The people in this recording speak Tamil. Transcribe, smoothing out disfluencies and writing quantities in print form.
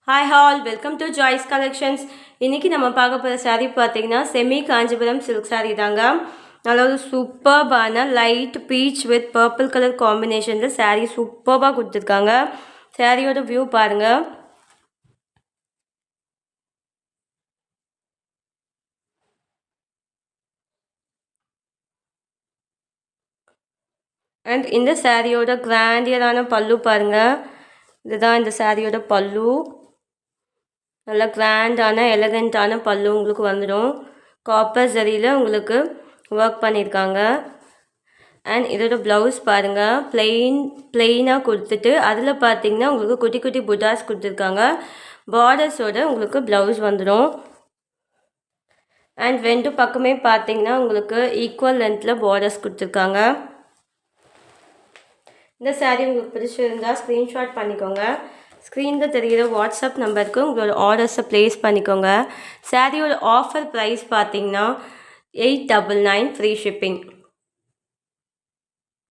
Hi all welcome to Joy's collections. இன்றைக்கி நம்ம பார்க்க போகிற சாரீ பார்த்தீங்கன்னா செமி காஞ்சிபுரம் சில்க் சாரீ தாங்க. நல்லா ஒரு சூப்பர்பான light peach with purple colour காம்பினேஷனில் சாரீ சூப்பராக கொடுத்துருக்காங்க. சாரியோட வியூ பாருங்கள். அண்ட் இந்த சாரியோட கிராண்டியரான பல்லு பாருங்கள். இதுதான் இந்த சாரியோட பல்லு. நல்லா கிராண்டான எலகண்ட்டான பல்லு உங்களுக்கு வந்துடும். காப்பர் ஜரியில் உங்களுக்கு ஒர்க் பண்ணியிருக்காங்க. அண்ட் இதோட ப்ளவுஸ் பாருங்கள். பிளெயினாக கொடுத்துட்டு அதில் பார்த்தீங்கன்னா உங்களுக்கு குட்டி குட்டி புட்டாஸ் கொடுத்துருக்காங்க. பார்டர்ஸோடு உங்களுக்கு ப்ளவுஸ் வந்துடும். அண்ட் ரெண்டு பக்கமே பார்த்தீங்கன்னா உங்களுக்கு ஈக்குவல் லென்த்தில் பார்டர்ஸ் கொடுத்துருக்காங்க. இந்த சாரீ உங்களுக்கு பிடிச்சிருந்தால் ஸ்க்ரீன்ஷாட் பண்ணிக்கோங்க. ஸ்க்ரீனில் தெரிகிற வாட்ஸ்அப் நம்பருக்கு உங்களோட ஆர்டர்ஸை ப்ளேஸ் பண்ணிக்கோங்க. சாரியோட ஆஃபர் ப்ரைஸ் பார்த்தீங்கன்னா 899 ஃப்ரீ ஷிப்பிங்.